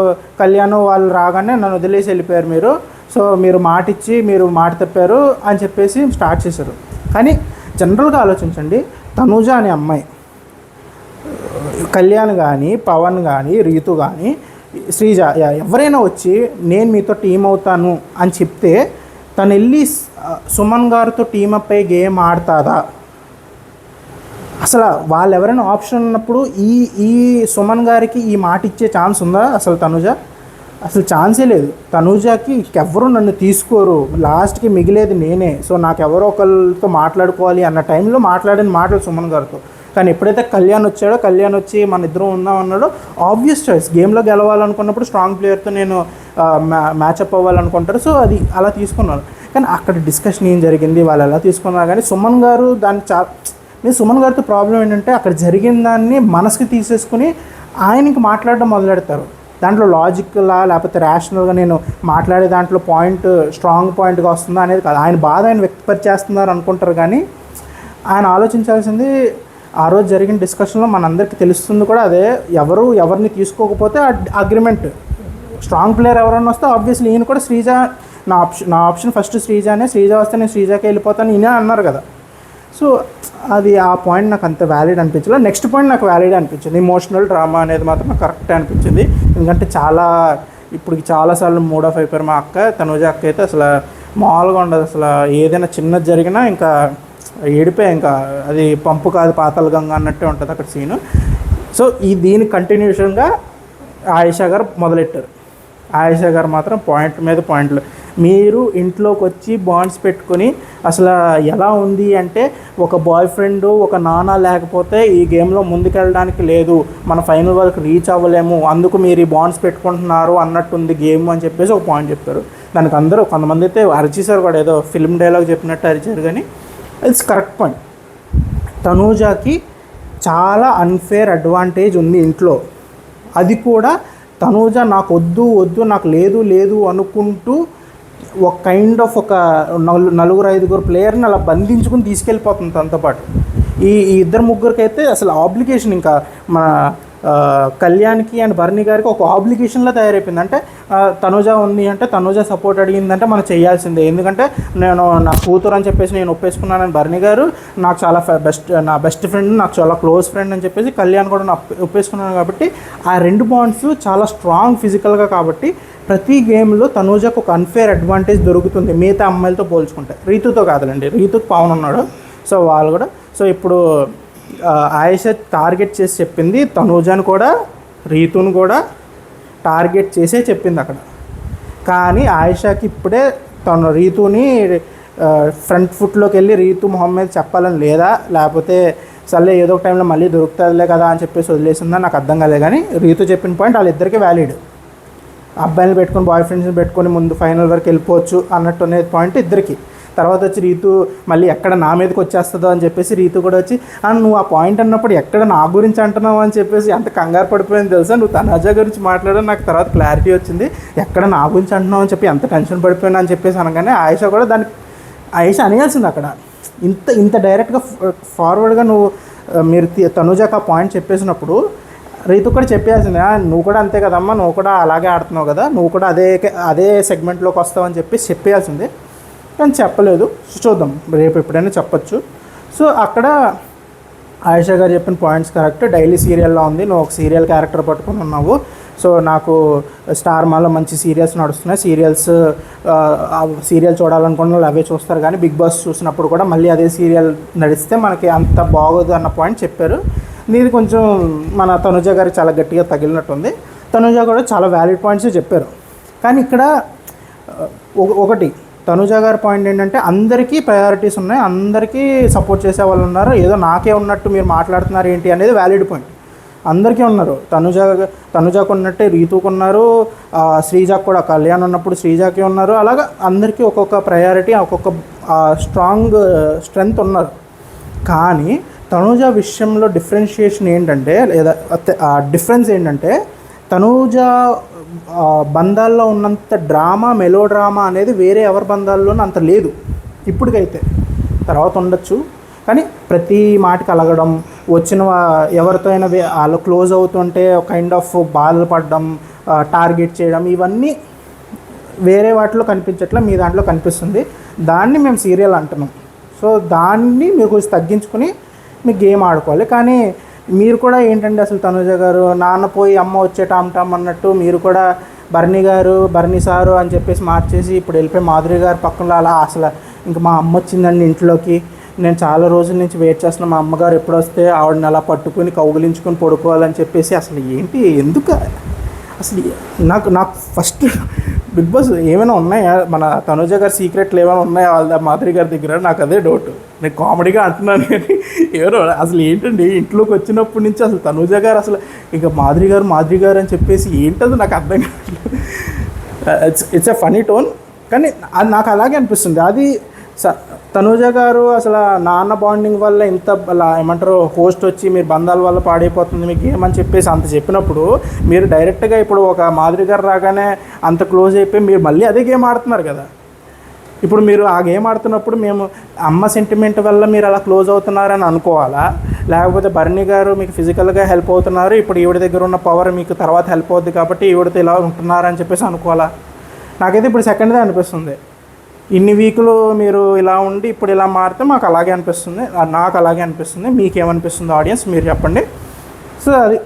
[SPEAKER 2] కళ్యాణ్ వాళ్ళు రాగానే నన్ను వదిలేసి వెళ్ళిపోయారు మీరు, సో మీరు మాట ఇచ్చి మీరు మాట తప్పారు అని చెప్పేసి స్టార్ట్ చేశారు. కానీ జనరల్గా ఆలోచించండి, తనూజ అనే అమ్మాయి కళ్యాణ్ కానీ పవన్ కానీ రీతు కానీ శ్రీజ ఎవరైనా వచ్చి నేను మీతో టీం అవుతాను అని చెప్తే తను వెళ్ళి సుమన్ గారితో టీమప్ అయ్యి గేమ్ ఆడుతుందా? అసలు వాళ్ళు ఎవరైనా ఆప్షన్ ఉన్నప్పుడు ఈ సుమన్ గారికి ఈ మాట ఇచ్చే ఛాన్స్ ఉందా అసలు తనుజ? అసలు ఛాన్సే లేదు. తనుజకి ఎవరు నన్ను తీసుకోరు, లాస్ట్కి మిగిలేది నేనే, సో నాకు ఎవరో ఒకరితో మాట్లాడుకోవాలి అన్న టైంలో మాట్లాడిన మాటలు సుమన్ గారితో. కానీ ఎప్పుడైతే కళ్యాణ్ వచ్చాడో, కళ్యాణ్ వచ్చి మన ఇద్దరం ఉందాం అన్నాడో, ఆబ్వియస్ చాయిస్, గేమ్లో గెలవాలనుకున్నప్పుడు స్ట్రాంగ్ ప్లేయర్తో నేను మ్యాచప్ అవ్వాలనుకుంటారు, సో అది అలా తీసుకున్నాను. కానీ అక్కడ డిస్కషన్ ఏం జరిగింది, వాళ్ళు ఎలా తీసుకున్నారు. కానీ సుమన్ గారు దాన్ని నేను సుమన్ గారితో ప్రాబ్లం ఏంటంటే అక్కడ జరిగిన దాన్ని మనసుకి తీసేసుకుని ఆయనకి మాట్లాడడం మొదలెడతారు. దాంట్లో లాజిక్లా లేకపోతే ర్యాషనల్గా నేను మాట్లాడే దాంట్లో పాయింట్ స్ట్రాంగ్ పాయింట్గా వస్తుందా అనేది కాదు, ఆయన బాధ ఆయన వ్యక్తపరిచేస్తున్నారు అనుకుంటారు. కానీ ఆయన ఆలోచించాల్సింది ఆ రోజు జరిగిన డిస్కషన్లో మనందరికీ తెలుస్తుంది కూడా అదే, ఎవరిని తీసుకోకపోతే అగ్రిమెంట్, స్ట్రాంగ్ ప్లేయర్ ఎవరైనా వస్తే ఆబ్వియస్లీ ఈయన కూడా శ్రీజ నా ఆప్షన్ ఫస్ట్ శ్రీజానే, శ్రీజ వస్తే నేను శ్రీజాకే వెళ్ళిపోతాను ఈయన అన్నారు కదా. సో అది ఆ పాయింట్ నాకు అంత వ్యాలిడ్ అనిపించలేదు. నెక్స్ట్ పాయింట్ నాకు వ్యాలిడ్ అనిపించింది, ఇమోషనల్ డ్రామా అనేది మాత్రం నాకు కరెక్ట్ అనిపించింది. ఎందుకంటే ఇప్పటికి చాలాసార్లు మూడ్ ఆఫ్ అయిపోయారు మా అక్క, తనుజ అక్క అయితే అసలు మామూలుగా ఉండదు. అసలు ఏదైనా చిన్నది జరిగినా ఇంకా ఏడిపోయి, ఇంకా అది పంపు కాదు పాతాళ గంగ అన్నట్టే ఉంటుంది అక్కడ సీను. సో దీని కంటిన్యూషన్గా ఆయిషా గారు మొదలెట్టారు. ఆయిషా గారు మాత్రం పాయింట్ మీద పాయింట్లు, మీరు ఇంట్లోకి వచ్చి బాండ్స్ పెట్టుకొని అసలు ఎలా ఉంది అంటే ఒక బాయ్ ఫ్రెండ్ ఒక నాన్న లేకపోతే ఈ గేమ్లో ముందుకెళ్ళడానికి లేదు, మన ఫైనల్ వరకు రీచ్ అవ్వలేము, అందుకు మీరు ఈ బాండ్స్ పెట్టుకుంటున్నారు అన్నట్టుంది గేమ్ అని చెప్పేసి ఒక పాయింట్ చెప్పారు. దానికి అందరూ కొంతమంది అయితే అరిచేశారు కూడా, ఏదో ఫిల్మ్ డైలాగ్ చెప్పినట్టు అరిచారు. కానీ ఇట్స్ కరెక్ట్ పాయింట్. తనూజాకి చాలా అన్ఫేర్ అడ్వాంటేజ్ ఉంది ఇంట్లో, అది కూడా తనూజ నాకు వద్దు నాకు లేదు అనుకుంటూ ఒక కైండ్ ఆఫ్ ఒక 4-5 ప్లేయర్ని అలా బంధించుకుని తీసుకెళ్ళిపోతుంది తనతో పాటు. ఈ 2-3 అయితే అసలు ఆబ్లిగేషన్, ఇంకా మన కళ్యాణ్కి అండ్ బర్నీ గారికి ఒక ఆబ్లిగేషన్లో తయారైపోయింది. అంటే తనుజ ఉంది అంటే తనుజ సపోర్ట్ అడిగిందంటే మనం చేయాల్సిందే, ఎందుకంటే నేను నా కూతురు అని చెప్పేసి నేను ఒప్పేసుకున్నానని బర్నీ గారు, నాకు చాలా నా బెస్ట్ ఫ్రెండ్, నాకు చాలా క్లోజ్ ఫ్రెండ్ అని చెప్పేసి కళ్యాణ్ కూడా నా ఒప్పేసుకున్నాను. కాబట్టి ఆ రెండు బాండ్స్ చాలా స్ట్రాంగ్ ఫిజికల్గా, కాబట్టి ప్రతి గేమ్లో తనుజకు ఒక అన్ఫేర్ అడ్వాంటేజ్ దొరుకుతుంది మిగతా అమ్మాయిలతో పోల్చుకుంటే. రీతుతో కాదులండి, రీతుకు పవన్ ఉన్నాడు, సో వాళ్ళు కూడా. సో ఇప్పుడు ఆయేష టార్గెట్ చేసి చెప్పింది తనూజను కూడా రీతును కూడా టార్గెట్ చేసే చెప్పింది అక్కడ. కానీ ఆయేషకి ఇప్పుడే తను రీతుని ఫ్రంట్ ఫుట్లోకి వెళ్ళి రీతు మొహం మీద చెప్పాలని లేదా, లేకపోతే సర్లే ఏదో ఒక టైంలో మళ్ళీ దొరుకుతుందిలే కదా అని చెప్పేసి వదిలేసిందని నాకు అర్థం కాలేదు. కానీ రీతు చెప్పిన పాయింట్ వాళ్ళిద్దరికీ వ్యాలిడ్. అబ్బాయిని పెట్టుకొని బాయ్ ఫ్రెండ్స్ని పెట్టుకొని ముందు ఫైనల్ వరకు వెళ్ళిపోవచ్చు అన్నట్టు అనేది పాయింట్ ఇద్దరికి. తర్వాత వచ్చి రీతు మళ్ళీ ఎక్కడ నా మీదకి వచ్చేస్తుందో అని చెప్పేసి రీతు కూడా వచ్చి నువ్వు ఆ పాయింట్ అన్నప్పుడు ఎక్కడ నా గురించి అంటున్నావు అని చెప్పేసి ఎంత కంగారు పడిపోయింది తెలుసా. నువ్వు తనుజ గురించి మాట్లాడడం నాకు తర్వాత క్లారిటీ వచ్చింది, ఎక్కడ నా గురించి అంటున్నావు అని చెప్పి ఎంత టెన్షన్ పడిపోయినా అని చెప్పేసి అనగానే ఆయేష కూడా దానికి ఆయేష అనేయాల్సింది అక్కడ. ఇంత డైరెక్ట్గా ఫార్వర్డ్గా మీరు తనుజకు ఆ పాయింట్ చెప్పేసినప్పుడు రీతు కూడా చెప్పేయాల్సింది, నువ్వు కూడా అంతే కదమ్మా, నువ్వు కూడా అలాగే ఆడుతున్నావు కదా, నువ్వు కూడా అదే సెగ్మెంట్లోకి వస్తావు అని చెప్పేసి చెప్పేయాల్సింది. కానీ చెప్పలేదు. చూద్దాం రేపు ఎప్పుడైనా చెప్పచ్చు. సో అక్కడ ఆయేష గారు చెప్పిన పాయింట్స్ కరెక్ట్. డైలీ సీరియల్లో ఉంది, నువ్వు ఒక సీరియల్ క్యారెక్టర్ పట్టుకొని ఉన్నావు. సో నాకు స్టార్ మాలో మంచి సీరియల్స్ నడుస్తున్నాయి, సీరియల్ చూడాలనుకున్న వాళ్ళు అవే చూస్తారు, కానీ బిగ్ బాస్ చూసినప్పుడు కూడా మళ్ళీ అదే సీరియల్ నడిస్తే మనకి అంత బాగోదు అన్న పాయింట్ చెప్పారు. నీది కొంచెం మన తనుజ గారికి చాలా గట్టిగా తగిలినట్టుంది. తనుజ కూడా చాలా వ్యాలిడ్ పాయింట్స్ చెప్పారు. కానీ ఇక్కడ ఒకటి తనుజ గారి పాయింట్ ఏంటంటే అందరికీ ప్రయారిటీస్ ఉన్నాయి, అందరికీ సపోర్ట్ చేసే వాళ్ళు ఉన్నారు, ఏదో నాకే ఉన్నట్టు మీరు మాట్లాడుతున్నారు ఏంటి అనేది వ్యాలిడ్ పాయింట్. అందరికీ ఉన్నారు, తనుజకు ఉన్నట్టే రీతుకు ఉన్నారు, శ్రీజాకు కూడా కళ్యాణ్ ఉన్నప్పుడు శ్రీజాకి ఉన్నారు. అలాగా అందరికీ ఒక్కొక్క ప్రయారిటీ, ఒక్కొక్క స్ట్రాంగ్ స్ట్రెంగ్త్ ఉన్నారు. కానీ తనుజ విషయంలో డిఫరెన్షియేషన్ ఏంటంటే, లేదా డిఫరెన్స్ ఏంటంటే, తనుజ బంధాల్లో ఉన్నంత మెలో డ్రామా అనేది వేరే ఎవరి బంధాల్లోనూ అంత లేదు ఇప్పటికైతే. తర్వాత ఉండొచ్చు, కానీ ప్రతి మాటకి అలగడం, వచ్చిన ఎవరితో అయినా వాళ్ళు క్లోజ్ అవుతుంటే కైండ్ ఆఫ్ బాధలు పడడం, టార్గెట్ చేయడం, ఇవన్నీ వేరే వాటిలో కనిపించట్లే, మీ దాంట్లో కనిపిస్తుంది. దాన్ని మేము సీరియల్ అంటున్నాం. సో దాన్ని మీరు కొంచెం తగ్గించుకొని మీ గేమ్ ఆడుకోవాలి. కానీ మీరు కూడా ఏంటంటే అసలు తనుజ గారు నాన్న పోయి అమ్మ వచ్చే టామ్ అన్నట్టు మీరు కూడా బర్నీ సారు అని చెప్పేసి మార్చేసి ఇప్పుడు వెళ్ళిపోయి మాధురి గారు పక్కన అలా అసలు ఇంకా మా అమ్మ వచ్చిందండి ఇంట్లోకి, నేను చాలా రోజుల నుంచి వెయిట్ చేస్తున్నా, మా అమ్మగారు ఎప్పుడు వస్తే ఆవిడని అలా పట్టుకుని కౌగిలించుకొని పడుకోవాలని చెప్పేసి అసలు ఏంటి ఎందుకు అసలు నాకు ఫస్ట్ బిగ్ బాస్ ఏమైనా ఉన్నాయా, మన తనుజ గారి సీక్రెట్లు ఏమైనా ఉన్నాయా వాళ్ళ మాధురి గారి దగ్గర, నాకు అదే డౌట్. నేను కామెడీగా అంటున్నాను కానీ ఎవరో అసలు ఏంటండి ఇంట్లోకి వచ్చినప్పటి నుంచి అసలు తనుజ గారు అసలు ఇక మాధురి గారు అని చెప్పేసి ఏంటది నాకు అర్థం కావట్లేదు. ఇట్స్ ఎ ఫనీ టోన్, కానీ అది నాకు అలాగే అనిపిస్తుంది. అది తనుజ గారు అసలు నాన్న బాండింగ్ వల్ల ఇంత అలా ఏమంటారు హోస్ట్ వచ్చి మీరు బంధాల వల్ల పాడైపోతుంది మీకు ఏమని చెప్పేసి అంత చెప్పినప్పుడు మీరు డైరెక్ట్గా ఇప్పుడు ఒక మాధురి గారు రాగానే అంత క్లోజ్ అయిపోయి మీరు మళ్ళీ అదే గేమ్ ఆడుతున్నారు కదా. ఇప్పుడు మీరు ఆ గేమ్ ఆడుతున్నప్పుడు మేము అమ్మ సెంటిమెంట్ వల్ల మీరు అలా క్లోజ్ అవుతున్నారని అనుకోవాలా, లేకపోతే బర్నీ గారు మీకు ఫిజికల్గా హెల్ప్ అవుతున్నారు, ఇప్పుడు ఈవిడ దగ్గర ఉన్న పవర్ మీకు తర్వాత హెల్ప్ అవుద్ది కాబట్టి ఈవిడతో ఇలా ఉంటున్నారని చెప్పేసి అనుకోవాలా. నాకైతే ఇప్పుడు సెకండ్దే అనిపిస్తుంది. ఇన్ని వీకులు మీరు ఇలా ఉండి ఇప్పుడు ఇలా మారితే నాకు అలాగే అనిపిస్తుంది. మీకేమనిపిస్తుంది ఆడియన్స్ మీరు చెప్పండి. సో అది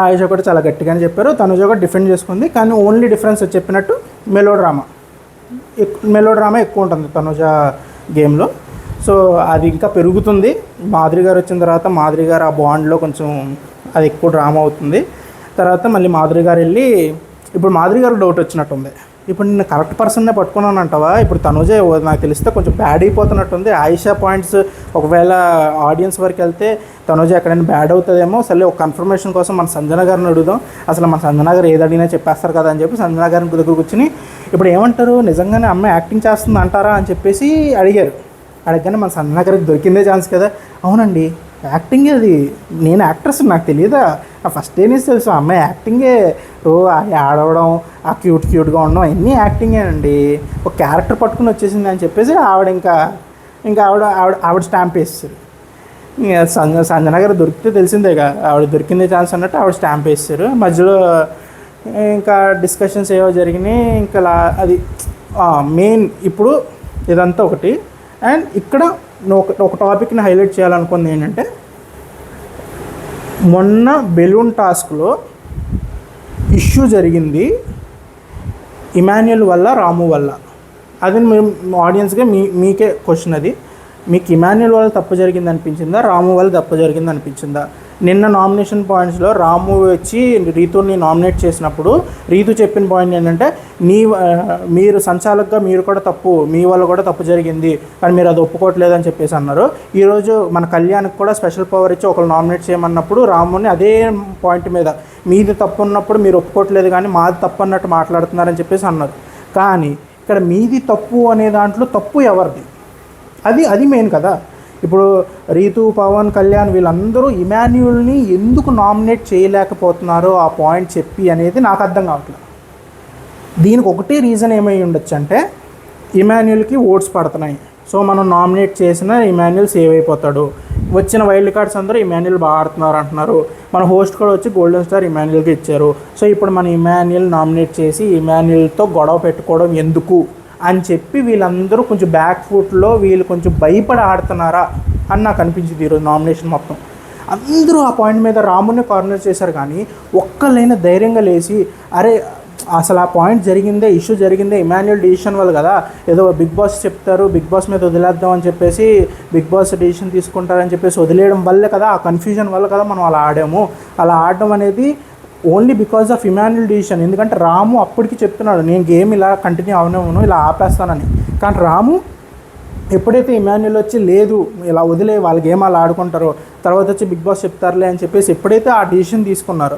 [SPEAKER 2] ఆయేష కూడా చాలా గట్టిగానే చెప్పారు, తనుజ కూడా డిఫెండ్ చేసుకుంది. కానీ ఓన్లీ డిఫరెన్స్ చెప్పినట్టు మెలో డ్రామా ఎక్కువ ఉంటుంది తనుజ గేమ్లో. సో అది ఇంకా పెరుగుతుంది. మాధురి గారు వచ్చిన తర్వాత మాధురి గారు ఆ బాండ్లో కొంచెం అది ఎక్కువ డ్రామా అవుతుంది. తర్వాత మళ్ళీ మాధురి గారు వెళ్ళి ఇప్పుడు మాధురి గారు డౌట్ వచ్చినట్టుంది, ఇప్పుడు నేను కరెక్ట్ పర్సన్నే పట్టుకున్నాను అంటావా, ఇప్పుడు తనుజే నాకు తెలిస్తే కొంచెం బ్యాడ్ అయిపోతున్నట్టుంది. ఆయేష పాయింట్స్ ఒకవేళ ఆడియన్స్ వరకు వెళ్తే తనుజ ఎక్కడైనా బ్యాడ్ అవుతుందేమో, సరే ఒక కన్ఫర్మేషన్ కోసం మన సంజన గారిని అడుగుదాం, అసలు మన సంజన గారు ఏది అడిగినా చెప్పేస్తారు కదా అని చెప్పి సంజన గారిని దగ్గర కూర్చుని ఇప్పుడు ఏమంటారు నిజంగానే అమ్మాయి యాక్టింగ్ చేస్తుంది అంటారా అని చెప్పేసి అడగగానే మన సంజన గారికి దొరికిందే ఛాన్స్ కదా. అవునండి యాక్టింగే, అది నేను యాక్ట్రెస్ నాకు తెలియదా, ఫస్ట్ డే నుంచి తెలుసు అమ్మాయి యాక్టింగే, ఆడవడం ఆ క్యూట్గా ఉండడం అన్నీ యాక్టింగేనండి, ఒక క్యారెక్టర్ పట్టుకుని వచ్చేసింది అని చెప్పేసి ఆవిడ ఇంకా ఆవిడ స్టాంప్ వేస్తుంది.
[SPEAKER 1] సంజన గారు దొరికితే తెలిసిందేగా, ఆవిడ దొరికిందే ఛాన్స్ అన్నట్టు ఆవిడ స్టాంప్ వేస్తారు. మధ్యలో ఇంకా డిస్కషన్స్ ఏవో జరిగినాయి. ఇంకా అది మెయిన్ ఇప్పుడు ఇదంతా ఒకటి. అండ్ ఇక్కడ ఒక టాపిక్ని హైలైట్ చేయాలనుకుంది ఏంటంటే, మొన్న బెలూన్ టాస్క్లో ఇష్యూ జరిగింది ఇమాన్యుయల్ వల్ల, రాము వల్ల. అది మేము ఆడియన్స్గా మీకే క్వశ్చన్, అది మీకు ఇమాన్యుయల్ వల్ల తప్పు జరిగింది అనిపించిందా, రాము వల్ల తప్పు జరిగింది అనిపించిందా? నిన్న నామినేషన్ పాయింట్స్లో రాము వచ్చి రీతుని నామినేట్ చేసినప్పుడు రీతు చెప్పిన పాయింట్ ఏంటంటే, మీరు సంచాలకుగా మీరు కూడా తప్పు, మీ వల్ల కూడా తప్పు జరిగింది కానీ మీరు అది ఒప్పుకోవట్లేదని చెప్పేసి అన్నారు. ఈరోజు మన కళ్యాణ్కి కూడా స్పెషల్ పవర్ ఇచ్చి ఒకరు నామినేట్ చేయమన్నప్పుడు రాముని అదే పాయింట్ మీద మీది తప్పు ఉన్నప్పుడు మీరు ఒప్పుకోవట్లేదు కానీ మాది తప్పు అన్నట్టు మాట్లాడుతున్నారని చెప్పేసి అన్నారు. కానీ ఇక్కడ మీది తప్పు అనే దాంట్లో తప్పు ఎవరిది? అది మెయిన్ కదా. ఇప్పుడు రీతు, పవన్ కళ్యాణ్ వీళ్ళందరూ ఇమాన్యుయల్ని ఎందుకు నామినేట్ చేయలేకపోతున్నారో ఆ పాయింట్ చెప్పి అనేది నాకు అర్థం కావట్లేదు. దీనికి ఒకటే రీజన్ ఏమై ఉండొచ్చు అంటే, ఇమాన్యుయల్కి ఓట్స్ పడుతున్నాయి, సో మనం నామినేట్ చేసిన ఇమాన్యుయల్ సేవ్ అయిపోతాడు, వచ్చిన వైల్డ్ కార్డ్స్ అందరూ ఇమాన్యుయల్ బాగా ఆడుతున్నారు అంటున్నారు, మన హోస్ట్ కూడా వచ్చి గోల్డెన్ స్టార్ ఇమాన్యుయల్కి ఇచ్చారు, సో ఇప్పుడు మన ఇమాన్యుయల్ నామినేట్ చేసి ఇమాన్యుయల్తో గొడవ పెట్టుకోవడం ఎందుకు అని చెప్పి వీళ్ళందరూ కొంచెం బ్యాక్ ఫుట్లో వీళ్ళు కొంచెం భయపడి ఆడుతున్నారా అని నాకు అనిపించింది ఈరోజు నామినేషన్ మొత్తం. అందరూ ఆ పాయింట్ మీద రాముని కార్నర్ చేశారు కానీ ఒక్కళ్ళైనా ధైర్యంగా లేచి, అరే అసలు ఆ పాయింట్ జరిగిందే, ఇష్యూ జరిగిందే ఇమాన్యుయల్ డిసిషన్ వల్ల కదా, ఏదో బిగ్ బాస్ చెప్తారు బిగ్ బాస్ మీద వదిలేద్దాం అని చెప్పేసి బిగ్ బాస్ డిసిషన్ తీసుకుంటారని చెప్పేసి వదిలేయడం వల్లే కదా, ఆ కన్ఫ్యూజన్ వల్ల కదా మనం అలా ఆడాము. అలా ఆడడం అనేది only because of Emmanuel decision. ఎందుకంటే రాము అప్పటికి చెప్తున్నాడు నేను గేమ్ ఇలా కంటిన్యూ అవనేమను, ఇలా ఆపేస్తానని. కానీ రాము ఎప్పుడైతే ఇమాన్యుయల్ వచ్చి లేదు ఇలా వదిలే వాళ్ళ గేమ్ అలా ఆడుకుంటారో, తర్వాత వచ్చి బిగ్ బాస్ చెప్తారులే అని చెప్పేసి ఎప్పుడైతే ఆ డిసిషన్ తీసుకున్నారో,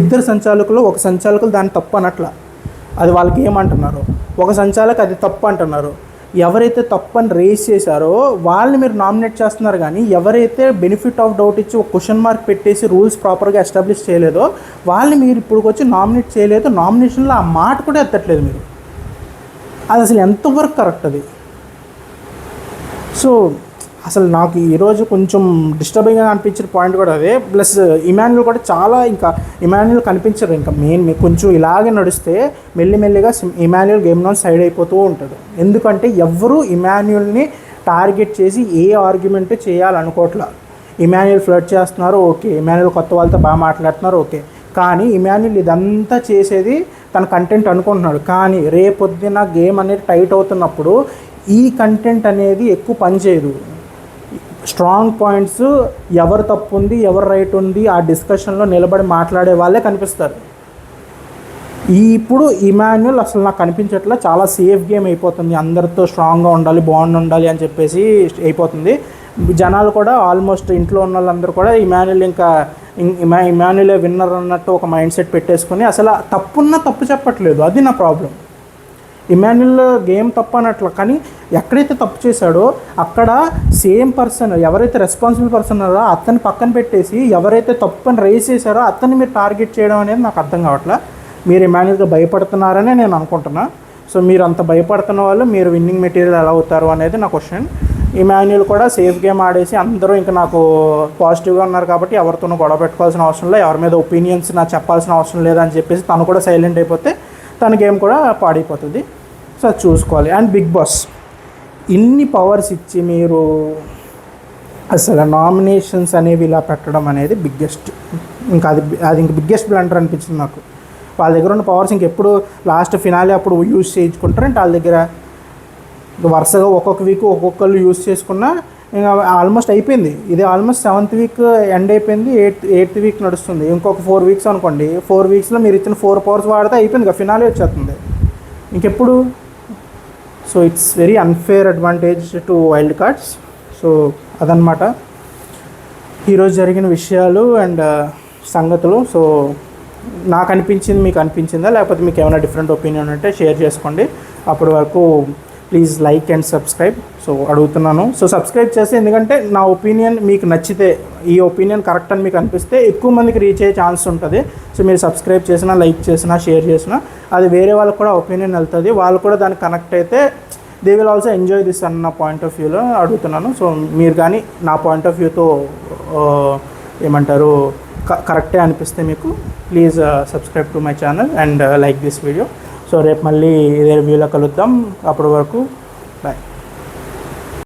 [SPEAKER 1] ఇద్దరు సంచాలకులు ఒక సంచాలకులు దాన్ని తప్పు అనట్ల, అది వాళ్ళ గేమ్ అంటున్నారు, ఒక సంచాలకు అది తప్పు అంటున్నారు. ఎవరైతే తప్పని రేస్ చేశారో వాళ్ళని మీరు నామినేట్ చేస్తున్నారు కానీ ఎవరైతే బెనిఫిట్ ఆఫ్ డౌట్ ఇచ్చి ఒక క్వశ్చన్ మార్క్ పెట్టేసి రూల్స్ ప్రాపర్గా ఎస్టాబ్లిష్ చేయలేదో వాళ్ళని మీరు ఇప్పుడు వచ్చి నామినేట్ చేయలేదు. నామినేషన్లో ఆ మాట కూడా ఎత్తట్లేదు మీరు. అది అసలు ఎంతవరకు కరెక్ట్ అది? సో అసలు నాకు ఈరోజు కొంచెం డిస్టర్బింగ్గా అనిపించిన పాయింట్ కూడా అదే. ప్లస్ ఇమాన్యుయల్ కూడా చాలా, ఇంకా ఇమాన్యుయల్ కనిపించరు. ఇంకా మెయిన్ కొంచెం ఇలాగే నడిస్తే మెల్లిమెల్లిగా ఇమాన్యుయల్ గేమ్లో సైడ్ అయిపోతూ ఉంటాడు. ఎందుకంటే ఎవ్వరూ ఇమాన్యుయల్ని టార్గెట్ చేసి ఏ ఆర్గ్యుమెంట్ చేయాలనుకోవట్లా. ఇమాన్యుయల్ ఫ్లర్ట్ చేస్తున్నారు ఓకే, ఇమాన్యుయల్ కొత్త వాళ్ళతో బాగా మాట్లాడుతున్నారు ఓకే, కానీ ఇమాన్యుయల్ ఇదంతా చేసేది తన కంటెంట్ అనుకుంటున్నాడు. కానీ రేపొద్దున గేమ్ అనేది టైట్ అవుతున్నప్పుడు ఈ కంటెంట్ అనేది ఎక్కువ పనిచేయదు. స్ట్రాంగ్ పాయింట్స్, ఎవరు తప్పు ఉంది ఎవరు రైట్ ఉంది ఆ డిస్కషన్లో నిలబడి మాట్లాడే వాళ్ళే కనిపిస్తారు. ఇప్పుడు ఇమాన్యుయల్ అసలు నాకు కనిపించట్లా, చాలా సేఫ్ గేమ్ అయిపోతుంది, అందరితో స్ట్రాంగ్గా ఉండాలి బాండ్ ఉండాలి అని చెప్పేసి అయిపోతుంది. జనాలు కూడా ఆల్మోస్ట్ ఇంట్లో ఉన్న వాళ్ళందరూ కూడా ఇమాన్యుయలే విన్నర్ అన్నట్టు ఒక మైండ్ సెట్ పెట్టేసుకొని అసలు తప్పు చెప్పట్లేదు. అది నా ప్రాబ్లం. ఇమాన్యుయల్ గేమ్ తప్పు అనట్ల, కానీ ఎక్కడైతే తప్పు చేశాడో అక్కడ సేమ్ పర్సన్, ఎవరైతే రెస్పాన్సిబుల్ పర్సన్ ఉన్నారో అతన్ని పక్కన పెట్టేసి ఎవరైతే తప్పని రైజ్ చేశారో అతన్ని మీరు టార్గెట్ చేయడం అనేది నాకు అర్థం కావట్లా. మీరు ఇమాన్యుయల్గా భయపడుతున్నారనే నేను అనుకుంటున్నా. సో మీరు అంత భయపడుతున్న వాళ్ళు మీరు విన్నింగ్ మెటీరియల్ ఎలా అవుతారు అనేది నా క్వశ్చన్. ఇమాన్యుయల్ కూడా సేఫ్ గేమ్ ఆడేసి అందరూ ఇంకా నాకు పాజిటివ్గా ఉన్నారు కాబట్టి ఎవరితోనూ గొడవ పెట్టుకోవాల్సిన అవసరం లేదు, ఎవరి మీద ఒపీనియన్స్ నాకు చెప్పాల్సిన అవసరం లేదని చెప్పేసి తను కూడా సైలెంట్ అయిపోతే తన గేమ్ కూడా పాడైపోతుంది. సో అది చూసుకోవాలి. అండ్ బిగ్ బాస్ ఇన్ని పవర్స్ ఇచ్చి మీరు అసలు నామినేషన్స్ అనేవి ఇలా పెట్టడం అనేది బిగ్గెస్ట్, ఇంకా అది ఇంక బిగ్గెస్ట్ బ్లండర్ అనిపించింది నాకు. వాళ్ళ దగ్గర ఉన్న పవర్స్ ఇంకెప్పుడు లాస్ట్ ఫినాలే అప్పుడు యూజ్ చేయించుకుంటారంటే వాళ్ళ దగ్గర వరుసగా ఒక్కొక్క వీక్ ఒక్కొక్కళ్ళు యూజ్ చేసుకున్నా ఇంకా ఆల్మోస్ట్ అయిపోయింది. ఇది ఆల్మోస్ట్ 7th వీక్ ఎండ్ అయిపోయింది, 8th వీక్ నడుస్తుంది. ఇంకొక 4 వీక్స్ అనుకోండి, 4 వీక్స్లో మీరు ఇచ్చిన 4 పవర్స్ వాడితే అయిపోయింది కదా, ఫినాలే వచ్చేస్తుంది ఇంకెప్పుడు. So it's very unfair advantage to wild cards. So అదనమాట ఈరోజు జరిగిన విషయాలు అండ్ సంగతులు. సో నాకు అనిపించింది, మీకు అనిపించిందా, లేకపోతే మీకు ఏమైనా డిఫరెంట్ ఒపీనియన్ ఉంటే షేర్ చేసుకోండి. అప్పటి వరకు please like and subscribe. So అడుగుతున్నాను, సో సబ్స్క్రైబ్ చేస్తే, ఎందుకంటే నా ఒపీనియన్ మీకు నచ్చితే, ఈ ఒపీనియన్ కరెక్ట్ అని మీకు అనిపిస్తే ఎక్కువ మందికి రీచ్ అయ్యే ఛాన్స్ ఉంటుంది. సో మీరు సబ్స్క్రైబ్ చేసినా, లైక్ చేసినా, షేర్ చేసినా అది వేరే వాళ్ళకి కూడా ఒపీనియన్ వెళ్తుంది, వాళ్ళు కూడా దానికి కనెక్ట్ అయితే
[SPEAKER 2] they will also enjoy this అన్న పాయింట్ ఆఫ్ వ్యూలో అడుగుతున్నాను. సో మీరు కానీ నా పాయింట్ ఆఫ్ వ్యూతో ఏమంటారు కరెక్టే అనిపిస్తే మీకు please subscribe to my channel and like this video. So రేపు మళ్ళీ ఇదే రివ్యూలో కలుద్దాం. అప్పటి వరకు బాయ్.